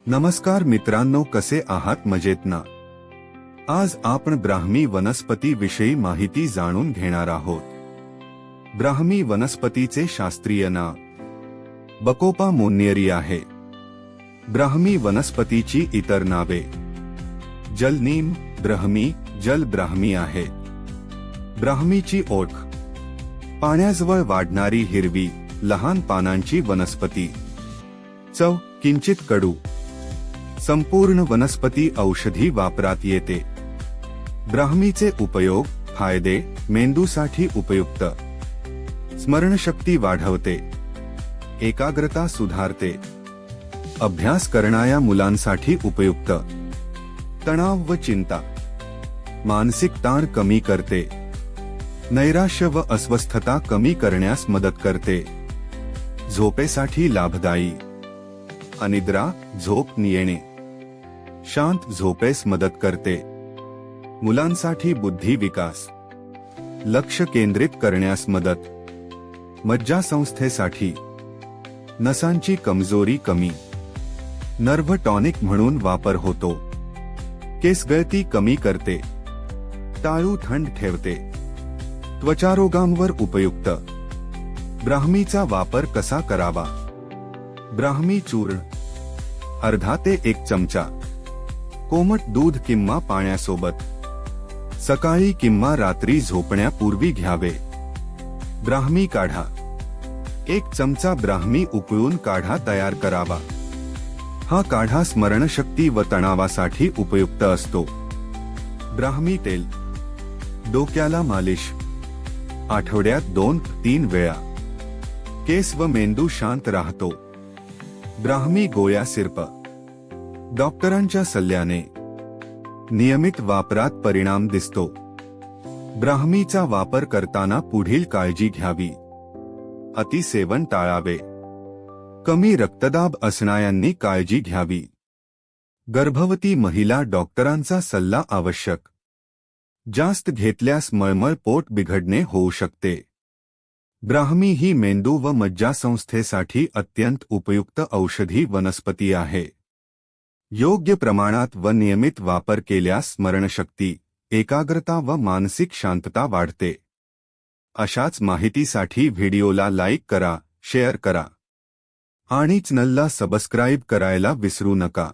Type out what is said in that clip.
नमस्कार मित्रांनो, कसे आहात? मजेत ना? आज आपण ब्राह्मी वनस्पती विषयी माहिती जाणून घेणार आहोत। ब्राह्मी वनस्पतीचे शास्त्रीय नाव बकोपा मोन्नियरी आहे। ब्राह्मी वनस्पतीची इतर नावे जलनीम, ब्राह्मी, जल ब्राह्मी आहे। ब्राह्मीची ओळख: पाण्याजवळ वाढणारी हिरवी लहान पानांची वनस्पती। चव: किंचित कडू। संपूर्ण वनस्पती औषधी वापरात येते। ब्राह्मीचे उपयोग: फायदे: मेंदूसाठी उपयुक्त, स्मरणशक्ती वाढवते, एकाग्रता सुधारते, अभ्यास करणाऱ्या मुलांसाठी उपयुक्त, तणाव व चिंता, मानसिक ताण कमी करते, नैराश्य व अस्वस्थता कमी करण्यास मदत करते, झोपेसाठी लाभदायी, अनिद्रा, झोप येणे, शांत झोपेस मदत करते, मुलांसाठी बुद्धी विकास, लक्ष केंद्रित करण्यास मदत, मज्जासंस्थेसाठी, नसांची कमजोरी कमी, नर्व्ह टॉनिक म्हणून वापर होतो, केसगळती कमी करते, टाळू थंड ठेवते, त्वचारोगांवर उपयुक्त। ब्राह्मीचा वापर कसा करावा? ब्राह्मी चूर्ण अर्धा ते 1 चमचा कोमट दूध किंवा पाण्यासोबत सकाळी किंवा रात्री झोपण्यापूर्वी घ्यावे। ब्राह्मी काढा: 1 चमचा ब्राह्मी उकळून काढा तयार करावा। हा काढा स्मरणशक्ती व तणावासाठी उपयुक्त असतो। ब्राह्मी तेल डोक्याला मालिश: आठवड्यात 2-3 वेळा, केस व मेंदू शांत राहतो। ब्राह्मी गोळ्या सिरप डॉक्टरांच्या सल्ल्याने नियमित वापरात परिणाम दिसतो। ब्राह्मीचा वापर करताना पुढील काळजी घ्यावी: अतिसेवन टाळावे, कमी रक्तदाब असणाऱ्यांनी काळजी घ्यावी, गर्भवती महिला डॉक्टरांचा सल्ला आवश्यक, जास्त घेतल्यास मळमळ, पोट बिघडणे होऊ शकते। ब्राह्मी ही मेंदू व मज्जासंस्थेसाठी अत्यंत उपयुक्त औषधी वनस्पती आहे। योग्य प्रमाणात व नियमित वापर केल्यास स्मरणशक्ती, एकाग्रता व मानसिक शांतता वाढते। अशाच माहितीसाठी व्हिडिओला लाईक करा, शेअर करा आणि चॅनलला सबस्क्राईब करायला विसरू नका।